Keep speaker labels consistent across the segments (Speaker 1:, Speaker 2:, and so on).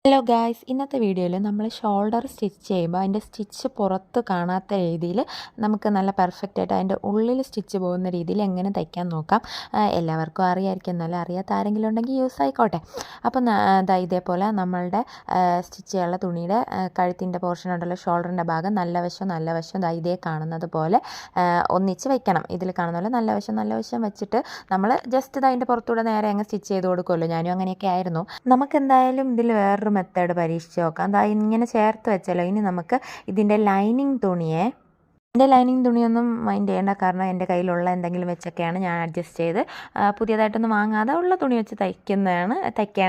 Speaker 1: Hello guys, ഇന്നത്തെ വീഡിയോയിൽ നമ്മൾ ഷോൾഡർ സ്റ്റിച്ച് ചെയ്യുമ്പോൾ അതിൻ്റെ സ്റ്റിച്ച് പുറത്ത് കാണാത്ത രീതിയിൽ നമുക്ക് നല്ല പെർഫെക്റ്റ് ആയിട്ട് അതിൻ്റെ ഉള്ളിൽ സ്റ്റിച്ച് പോകുന്ന രീതിയിൽ എങ്ങനെ തയ്ക്കാൻ നോക്കാം. എല്ലാവർക്കും അറിയാമായിരിക്കും, എന്നാലും അറിയാത്ത ആരെങ്കിലും ഉണ്ടെങ്കിൽ യൂസ് ആയിക്കോട്ടെ. അപ്പം ഇതേപോലെ നമ്മളുടെ സ്റ്റിച്ച് ചെയ്യാനുള്ള തുണിയുടെ കഴുത്തിൻ്റെ പോർഷൻ ഉണ്ടല്ലോ, ഷോൾഡറിൻ്റെ ഭാഗം നല്ല വശം ഇതേ കാണുന്നത് പോലെ ഒന്നിച്ച് വയ്ക്കണം. ഇതിൽ കാണുന്ന പോലെ നല്ല വശം വെച്ചിട്ട് നമ്മൾ ജസ്റ്റ് അതിൻ്റെ പുറത്തൂടെ നേരെ അങ്ങ് സ്റ്റിച്ച് ചെയ്ത് കൊടുക്കുമല്ലോ. ഞാനും അങ്ങനെയൊക്കെ ആയിരുന്നു. നമുക്കെന്തായാലും ഇതിൽ വേറൊരു മെത്തേഡ് പരീക്ഷിച്ച് നോക്കാം. ഇങ്ങനെ ചേർത്ത് വെച്ചല്ലോ. ഇനി നമുക്ക് ഇതിൻ്റെ ലൈനിങ് തുണിയെ എൻ്റെ ലൈനിങ് തുണിയൊന്നും മൈൻഡ് ചെയ്യേണ്ട, കാരണം എൻ്റെ കയ്യിലുള്ള എന്തെങ്കിലും വെച്ചൊക്കെയാണ് ഞാൻ അഡ്ജസ്റ്റ് ചെയ്ത് പുതിയതായിട്ടൊന്നും വാങ്ങാതെ ഉള്ള തുണി വെച്ച് തയ്ക്കുകയാണ്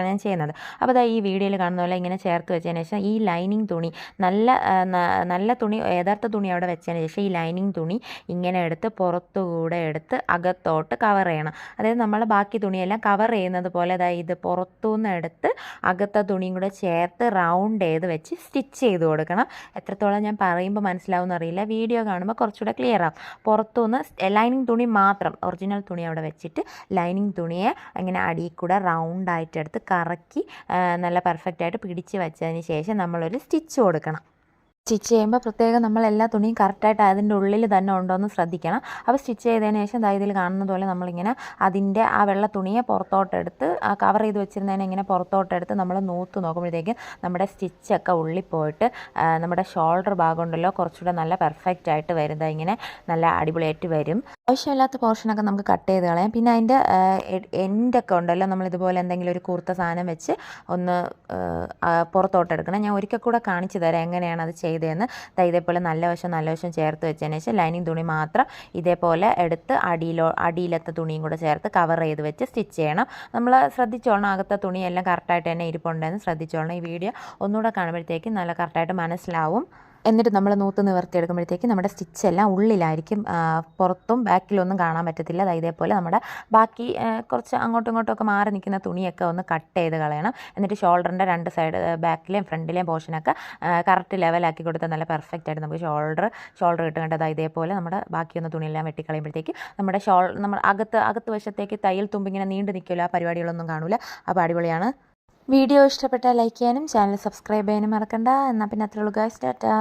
Speaker 1: ഞാൻ ചെയ്യുന്നത്. അപ്പോൾ ഈ വീഡിയോയിൽ കാണുന്ന പോലെ ഇങ്ങനെ ചേർത്ത് വെച്ചതിന് ശേഷം ഈ ലൈനിങ് തുണി നല്ല തുണി, യഥാർത്ഥ തുണി അവിടെ വെച്ചതിന് ശേഷം ഈ ലൈനിങ് തുണി ഇങ്ങനെ എടുത്ത് പുറത്തുകൂടെ എടുത്ത് അകത്തോട്ട് കവർ ചെയ്യണം. അതായത് നമ്മൾ ബാക്കി തുണിയെല്ലാം കവർ ചെയ്യുന്നത് പോലെ ഇത് പുറത്തുനിന്ന് എടുത്ത് അകത്തെ തുണിയും കൂടെ ചേർത്ത് റൗണ്ട് ചെയ്ത് വെച്ച് സ്റ്റിച്ച് ചെയ്ത് കൊടുക്കണം. എത്രത്തോളം ഞാൻ പറയുമ്പോൾ മനസ്സിലാവുമെന്ന് അറിയില്ല, വീഡിയോ കാണുമ്പോൾ കുറച്ചുകൂടെ ക്ലിയർ ആവും. പുറത്തുനിന്ന് ലൈനിങ് തുണി മാത്രം, ഒറിജിനൽ തുണി അവിടെ വെച്ചിട്ട് ലൈനിങ് തുണിയെ ഇങ്ങനെ അടിയിൽ കൂടെ റൗണ്ടായിട്ട് എടുത്ത് കറക്കി നല്ല പെർഫെക്റ്റായിട്ട് പിടിച്ച് വെച്ചതിന് ശേഷം നമ്മളൊരു സ്റ്റിച്ച് കൊടുക്കണം. സ്റ്റിച്ച് ചെയ്യുമ്പോൾ പ്രത്യേകം നമ്മൾ എല്ലാ തുണിയും കറക്റ്റായിട്ട് അതിൻ്റെ ഉള്ളിൽ തന്നെ ഉണ്ടോയെന്ന് ശ്രദ്ധിക്കണം. അപ്പോൾ സ്റ്റിച്ച് ചെയ്തതിന് ശേഷം ഇതിൽ കാണുന്നത് പോലെ നമ്മളിങ്ങനെ അതിൻ്റെ ആ വെള്ള തുണിയെ പുറത്തോട്ടെടുത്ത് കവർ ചെയ്ത് വെച്ചിരുന്നതിനെ ഇങ്ങനെ പുറത്തോട്ടെടുത്ത് നമ്മൾ നൂത്ത് നോക്കുമ്പോഴത്തേക്കും നമ്മുടെ സ്റ്റിച്ചൊക്കെ ഉള്ളിൽ പോയിട്ട് നമ്മുടെ ഷോൾഡർ ഭാഗം ഉണ്ടല്ലോ കുറച്ചുകൂടെ നല്ല പെർഫെക്റ്റായിട്ട് വരുന്നത്, ഇങ്ങനെ നല്ല അടിപൊളിയായിട്ട് വരും. ആവശ്യമില്ലാത്ത പോർഷനൊക്കെ നമുക്ക് കട്ട് ചെയ്ത് കളയാം. പിന്നെ അതിൻ്റെ എൻഡൊക്കെ ഉണ്ടല്ലോ, നമ്മളിതുപോലെ എന്തെങ്കിലും ഒരു കൂർത്ത സാധനം വെച്ച് ഒന്ന് പുറത്തോട്ടെടുക്കണം. ഞാൻ ഒരിക്കൽ കൂടെ കാണിച്ചു തരാം എങ്ങനെയാണ് അത് ചെയ്തതെന്ന്. ഇതേപോലെ നല്ല വശം ചേർത്ത് വെച്ചതിന് ശേഷം ലൈനിങ് തുണി മാത്രം ഇതേപോലെ എടുത്ത് അടിയിലത്തെ തുണിയും കൂടെ ചേർത്ത് കവർ ചെയ്ത് വെച്ച് സ്റ്റിച്ച് ചെയ്യണം. നമ്മൾ ശ്രദ്ധിച്ചോളണം, അകത്തെ തുണിയെല്ലാം കറക്റ്റായിട്ട് തന്നെ ഇരിപ്പുണ്ടെന്ന് ശ്രദ്ധിച്ചോളണം. ഈ വീഡിയോ ഒന്നുകൂടെ കാണുമ്പോഴത്തേക്കും നല്ല കറക്റ്റായിട്ട് മനസ്സിലാവും. എന്നിട്ട് നമ്മൾ നൂത്ത് നിവർത്തിയെടുക്കുമ്പോഴത്തേക്കും നമ്മുടെ സ്റ്റിച്ചെല്ലാം ഉള്ളിലായിരിക്കും, പുറത്തും ബാക്കിലൊന്നും കാണാൻ പറ്റത്തില്ല. ഇതേപോലെ നമ്മുടെ ബാക്കി കുറച്ച് അങ്ങോട്ടും ഇങ്ങോട്ടുമൊക്കെ മാറി നിൽക്കുന്ന തുണിയൊക്കെ ഒന്ന് കട്ട് ചെയ്ത് കളയണം. എന്നിട്ട് ഷോൾഡറിൻ്റെ രണ്ട് സൈഡ്, ബാക്കിലെയും ഫ്രണ്ടിലെയും പോർഷനൊക്കെ കറക്റ്റ് ലെവലാക്കി കൊടുത്താൽ നല്ല പെർഫെക്റ്റായിട്ട് നമുക്ക് ഷോൾഡർ കിട്ടും കേട്ടോ. ഇതേപോലെ നമ്മുടെ ബാക്കിയൊന്ന് തുണിയെല്ലാം വെട്ടിക്കളയുമ്പോഴത്തേക്ക് നമ്മുടെ അകത്ത് വശത്തേക്ക് തയ്യൽ തുമ്പിങ്ങനെ നീണ്ടു നിൽക്കില്ല, ആ പരിപാടികളൊന്നും കാണില്ല. അപ്പോൾ അടിപൊളിയാണ്. വീഡിയോ ഇഷ്ടപ്പെട്ടാൽ ലൈക്ക് ചെയ്യാനും ചാനൽ സബ്സ്ക്രൈബ് ചെയ്യാനും മറക്കണ്ട. എന്നാൽ പിന്നെ അത്രയുള്ളൂ ഗൈസ്, ടാറ്റാ.